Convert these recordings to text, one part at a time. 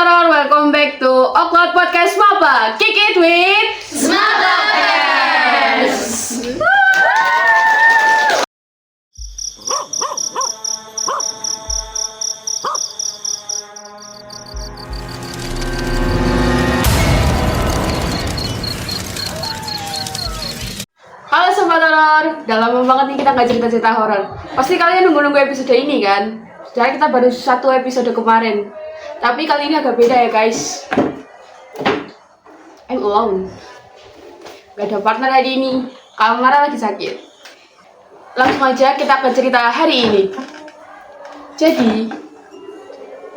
Horor, welcome back to Awkward Podcast Maba. Kick it with Smartest. Halo Sobat Horor, udah lama banget nih kita nggak cerita-cerita horor. Pasti kalian nunggu-nunggu episode ini kan? Jadi kita baru satu episode kemarin. Tapi kali ini agak beda ya guys. I'm alone. Gak ada partner hari ini. Kamara lagi sakit. Langsung aja kita ke cerita hari ini. Jadi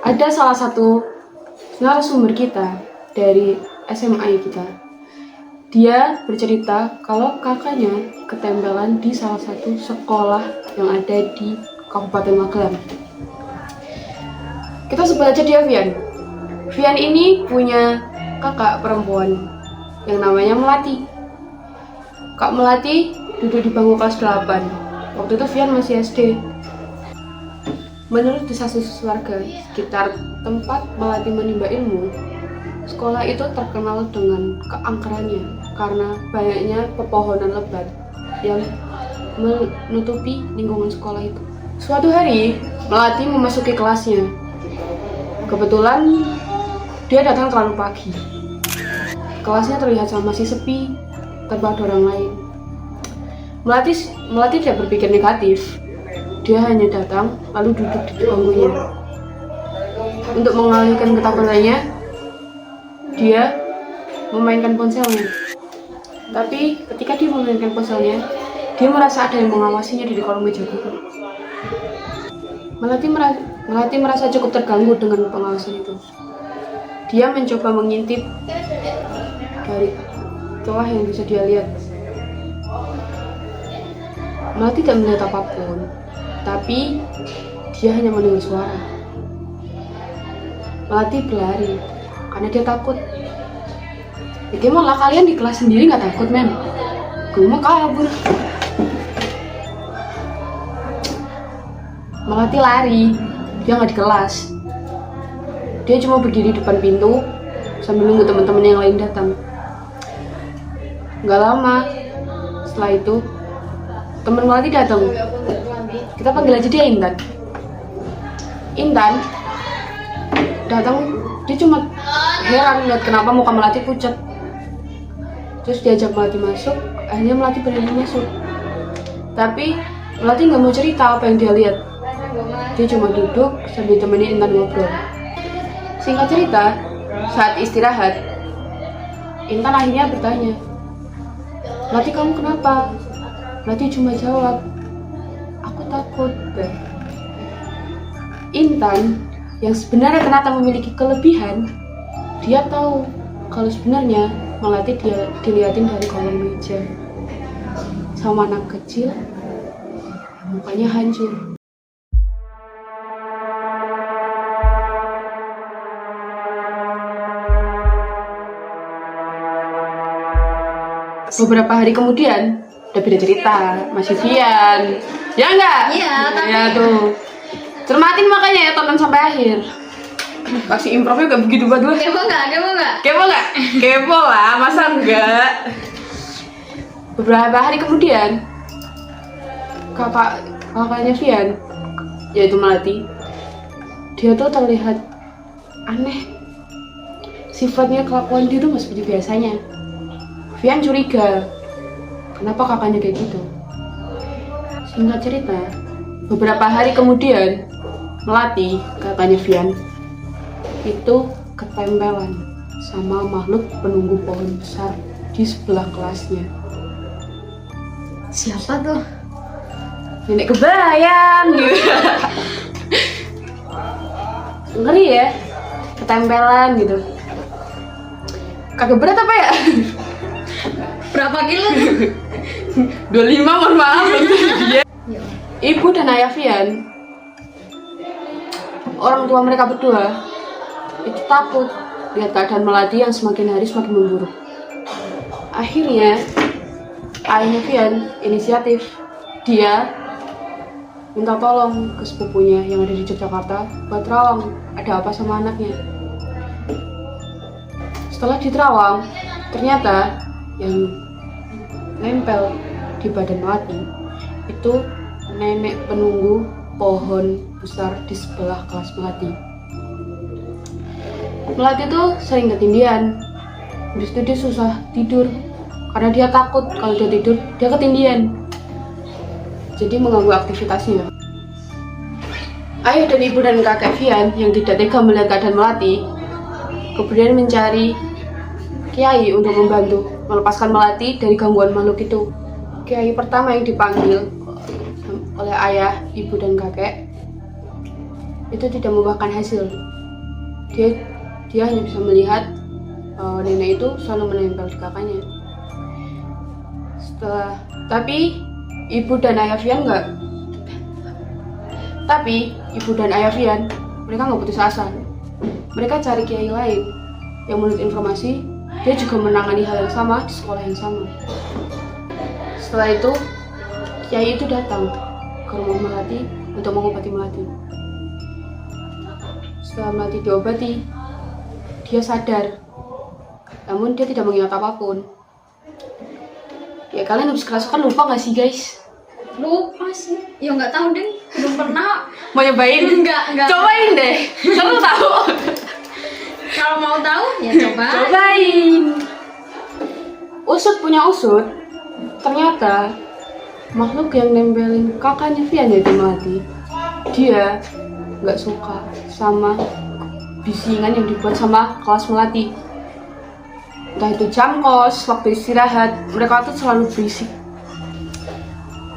ada salah satu narasumber kita dari SMA kita. Dia bercerita kalau kakaknya ketempelan di salah satu sekolah yang ada di Kabupaten Magelang. Kita sebut aja dia Vian. Vian ini punya kakak perempuan yang namanya Melati. Kak Melati duduk di bangku kelas 8. Waktu itu Vian masih SD. Menurut desas-desus warga sekitar tempat Melati menimba ilmu, sekolah itu terkenal dengan keangkerannya karena banyaknya pepohonan lebat yang menutupi lingkungan sekolah itu. Suatu hari, Melati memasuki kelasnya. Kebetulan dia datang terlalu pagi. Kelasnya terlihat masih sepi, tanpa ada orang lain. Melati tidak berpikir negatif. Dia hanya datang lalu duduk di bangkunya. Untuk mengalihkan ketakutannya, dia memainkan ponselnya. Tapi ketika dia memainkan ponselnya, dia merasa ada yang mengawasinya dari kolong meja guru. Melati merasa cukup terganggu dengan pengawasan itu. Dia mencoba mengintip dari celah yang bisa dia lihat. Melati tidak melihat apapun, tapi dia hanya mendengar suara. Melati berlari karena dia takut. Bagaimana kalian di kelas sendiri nggak takut, men? Gue mau kabur. Melati lari. Dia nggak di kelas. Dia cuma berdiri di depan pintu sambil nunggu teman-teman yang lain datang. Nggak lama setelah itu teman Melati datang. Kita panggil aja dia Intan. Intan datang, dia cuma heran lihat kenapa muka Melati pucat. Terus diajak Melati masuk, akhirnya Melati berani masuk. Tapi Melati nggak mau cerita apa yang dia lihat. Dia cuma duduk sambil temenin Intan ngobrol. Singkat cerita, saat istirahat, Intan akhirnya bertanya, "Melati, kamu kenapa?" Melati cuma jawab, "Aku takut." Intan yang sebenarnya ternyata memiliki kelebihan, dia tahu kalau sebenarnya Melati dia dilihatin dari kolong meja sama anak kecil, mukanya hancur. Beberapa hari kemudian, udah beda cerita, masih Vian. Ya enggak? Iya, tapi ya tuh. Cermatin makanya ya, tonton sampai akhir. Pasti improvnya gak begitu berdua. Kepo nggak? Kepo lah, masa enggak? Beberapa hari kemudian, kakaknya Vian, yaitu Melati, dia tuh terlihat aneh. Sifatnya kelakuan dia tuh gak seperti biasanya. Vian curiga, kenapa kakaknya kayak gitu? Singkat cerita, beberapa hari kemudian, Melati, kakaknya Vian, itu ketempelan sama makhluk penunggu pohon besar di sebelah kelasnya. Siapa tuh? Nenek kebayang gitu. Ngeri ya, ketempelan gitu. Kagak berat apa ya? Berapa kilo? 25, mohon maaf. Ibu dan ayah Vian, orang tua mereka berdua, itu takut lihat keadaan Melati yang semakin hari semakin memburuk. Akhirnya ayahnya Vian inisiatif. Dia minta tolong ke sepupunya yang ada di Yogyakarta buat rawang ada apa sama anaknya. Setelah diterawang, ternyata yang nempel di badan Melati itu nenek penunggu pohon besar di sebelah kelas Melati. Melati tuh sering ketindihan. Habis itu dia susah tidur karena dia takut kalau dia tidur dia ketindihan. Jadi mengganggu aktivitasnya. Ayah dan ibu dan kakek Vian yang tidak tega melihat keadaan Melati kemudian mencari kiai untuk membantu melepaskan Melati dari gangguan makhluk itu. Kiai pertama yang dipanggil oleh ayah, ibu dan kakek itu tidak membuahkan hasil. Dia hanya bisa melihat nenek itu selalu menempel di kakaknya. Tapi ibu dan ayah Vian mereka nggak putus asa. Mereka cari kiai lain yang menurut informasi dia juga menangani hal yang sama di sekolah yang sama. Setelah itu kiai itu datang ke rumah Melati untuk mengobati Melati. Setelah Melati diobati, dia sadar, namun dia tidak mengingat apapun. Ya kalian habis kerasukan lupa nggak sih guys? Lupa sih. Ya nggak tahu deh. Belum pernah. Mau nyobain? Enggak. Cobain deh. Seru tahu. Kalau mau tahu ya Cobain. Usut punya usut. Ternyata makhluk yang nempelin kakaknya Vian yaitu Melati, dia nggak suka sama bisingan yang dibuat sama kelas Melati. Entah itu jam kos, waktu istirahat, mereka tuh selalu berisik.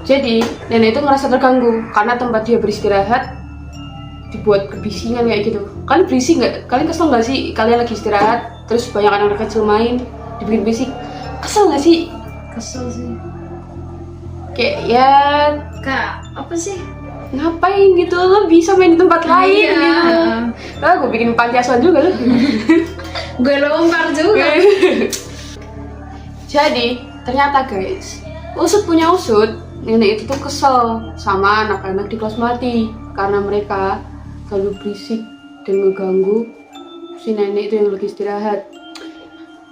Jadi nenek itu ngerasa terganggu karena tempat dia beristirahat dibuat kebisingan kayak gitu. Kalian berisik nggak? Kalian kesel nggak sih? Kalian lagi istirahat, terus banyak anak kecil main, dibikin berisik. Kesel nggak sih? Kesel sih. Kayak ya, Kak, apa sih? ngapain gitu? Lo bisa main di tempat lain Iya. gitu. Gue bikin panti asuhan juga lo. Gue lempar juga. Jadi ternyata guys, usut punya usut, nenek itu tuh kesel sama anak-anak di kelas Melati karena mereka selalu berisik dan ngeganggu si nenek itu yang lagi istirahat.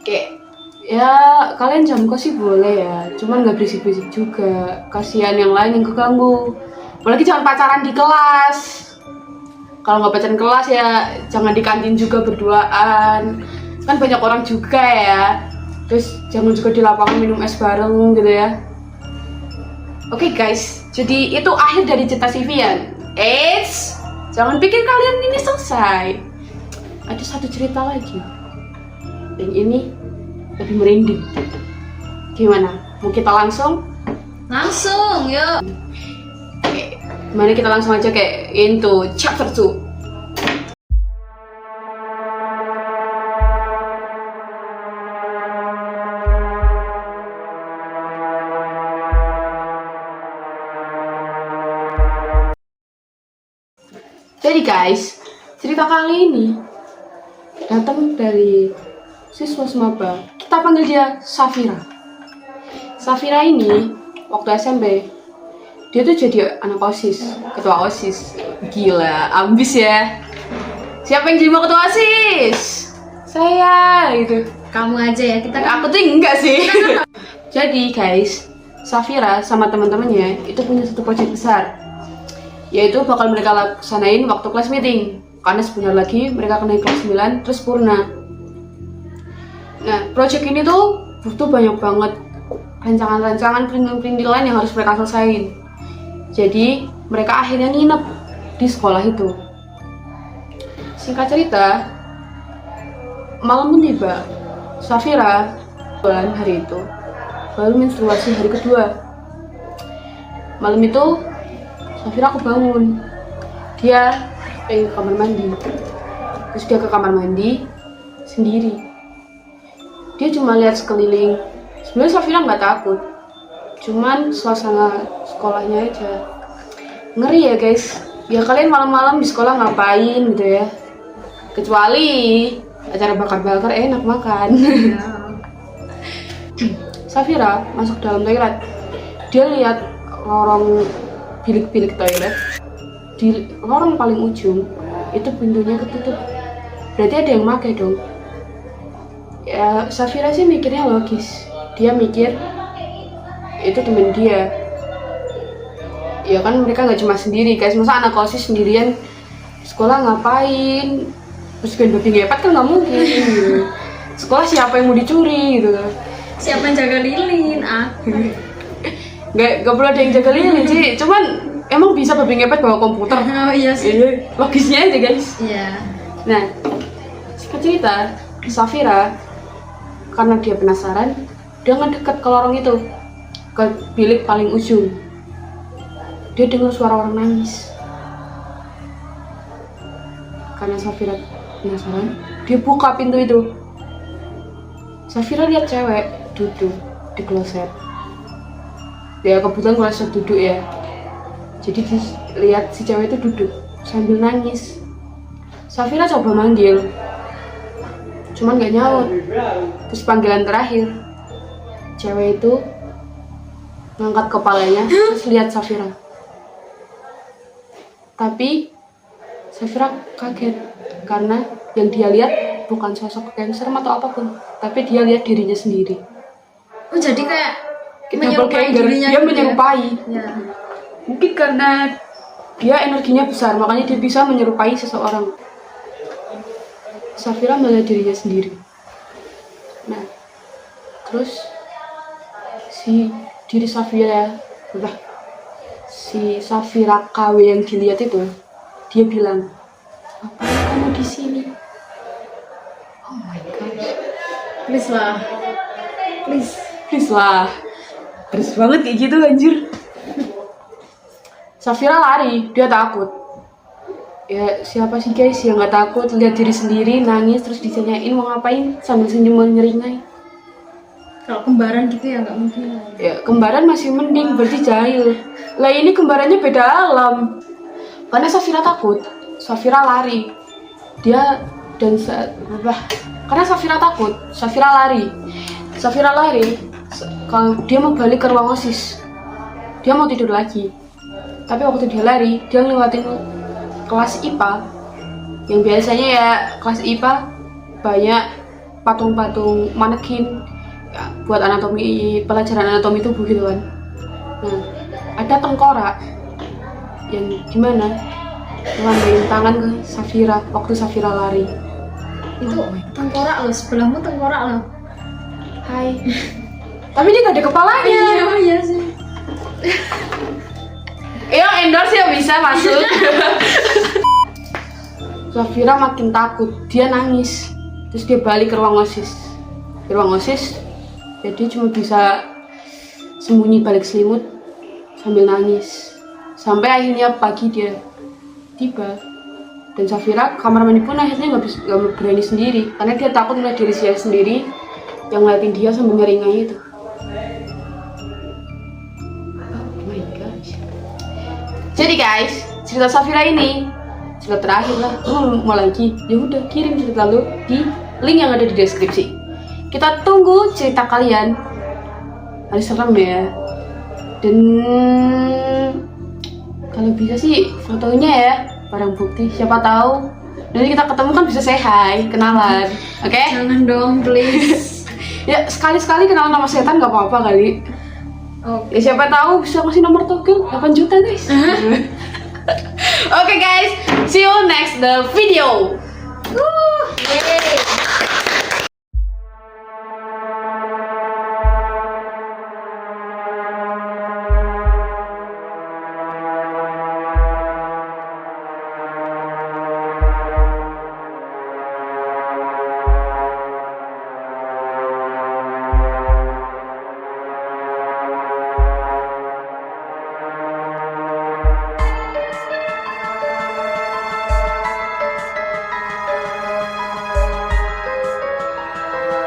Kayak ya kalian jam kos sih boleh ya, cuman nggak berisik-berisik juga, kasihan yang lain yang keganggu. Apalagi jangan pacaran di kelas. Kalau nggak pacaran kelas ya jangan di kantin juga berduaan, kan banyak orang juga ya. Terus jangan juga di lapangan minum es bareng gitu ya. Oke guys, jadi itu akhir dari cerita si Vian. Jangan pikir kalian ini selesai. Ada satu cerita lagi. Yang ini lebih merinding. Gimana? Mau kita langsung? Langsung, yuk. Oke, mari kita langsung aja kayak into chapter 2. Jadi guys, cerita kali ini datang dari siswa semaba. Kita panggil dia Safira. Safira ini waktu SMP dia tuh jadi anak OSIS, ketua OSIS. Gila, ambis ya. Siapa yang jadi mau ketua OSIS? Saya gitu. Kamu aja ya, kita kan Aku tuh enggak sih. Jadi guys, Safira sama teman-temannya itu punya satu proyek besar, yaitu bakal mereka laksanain waktu kelas meeting, karena sebentar lagi mereka kena kelas 9 terus purna. Nah, project ini tuh butuh banyak banget rancangan-rancangan perintilan yang harus mereka selesain. Jadi mereka akhirnya nginep di sekolah itu. Singkat cerita, malam pun tiba. Safira bulan hari itu baru menstruasi hari kedua. Malam itu Safira aku bangun, dia pengen ke kamar mandi. Terus dia ke kamar mandi sendiri. Dia cuma lihat sekeliling. Sebenarnya Safira nggak takut, cuman suasana sekolahnya aja ngeri ya guys. Ya kalian malam-malam di sekolah ngapain gitu ya? Kecuali acara bakar-bakar enak makan. Safira masuk dalam toilet. Dia lihat lorong bilik-bilik toilet di lorong paling ujung itu pintunya ketutup. Berarti ada yang pakai dong. Ya Safira sih mikirnya logis. Dia mikir itu temen dia. Ya kan mereka nggak cuma sendiri guys, masa anak OSIS sendirian sekolah ngapain? Terus kan babi ngepet kan nggak mungkin gitu. Sekolah siapa yang mau dicuri gitu. Siapa yang jaga lilin? Nggak perlu ada yang jaga lilin sih, cuman emang bisa babi ngepet bawa komputer. Oh iya sih. Logisnya aja guys. Iya. Nah, singkat cerita, Safira karena dia penasaran, dia ngedeket ke lorong itu, ke bilik paling ujung. Dia dengar suara orang nangis. Karena Safira penasaran, dia buka pintu itu. Safira lihat cewek duduk di kloset. Ya kebetulan kloset duduk ya. Jadi lihat si cewek itu duduk sambil nangis. Safira coba manggil, cuman gak nyaut. Terus panggilan terakhir, cewek itu ngangkat kepalanya terus lihat Safira. Tapi Safira kaget karena yang dia lihat bukan sosok gangster atau apapun, tapi dia lihat dirinya sendiri. Oh jadi kayak Menyerupai dirinya, dia menyerupai. Ya. Mungkin karena dia energinya besar, makanya dia bisa menyerupai seseorang. Safira melihat dirinya sendiri. Nah, terus si Safira KW yang dilihat itu, dia bilang, "Ngapain kamu di sini?" Oh my gosh. Please lah. Please lah. Terus banget kayak gitu anjir. Safira lari, dia takut. Ya siapa sih guys yang nggak takut lihat diri sendiri nangis terus ditanyain mau ngapain sambil senyum menyeringai. Kalau kembaran gitu ya nggak mungkin. Ya kembaran masih mending, berarti jahil. Lah ini kembarannya beda alam. Karena Safira takut, Safira lari. Karena Safira takut, Safira lari. Kalau dia mau balik ke ruang OSIS, dia mau tidur lagi. Tapi waktu dia lari, dia ngelewatin kelas IPA. Yang biasanya ya kelas IPA banyak patung-patung manekin ya, buat anatomi, pelajaran anatomi tubuh gitu kan. Nah, ada tengkorak yang gimana ngelambain tangan ke Safira waktu Safira lari. Itu tengkorak loh, sebelahmu tengkorak loh. Hai. Tapi dia gak ada kepalanya. Iya sih. Endorse ya bisa masuk. Safira makin takut, dia nangis. Terus dia balik ke ruang OSIS. Di ruang OSIS, ya dia cuma bisa sembunyi balik selimut sambil nangis. Sampai akhirnya pagi dia tiba. Dan Safira kamar mandi pun akhirnya nggak berani sendiri karena dia takut melihat diri dia sendiri yang ngeliatin dia sambil ngeringai itu. Oh my gosh. Jadi guys, cerita Safira ini cerita terakhir lah. Mau lagi? Ya udah kirim cerita lu di link yang ada di deskripsi. Kita tunggu cerita kalian. Harus serem ya. Dan kalau bisa sih fotonya ya, barang bukti. Siapa tahu nanti kita ketemu kan bisa say hi, kenalan. Oke? Jangan dong, please. Ya sekali-sekali kenalan sama setan gak apa-apa kali. Oke. Ya siapa tahu bisa ngasih nomor token 8 juta guys. Oke guys, see you next the video.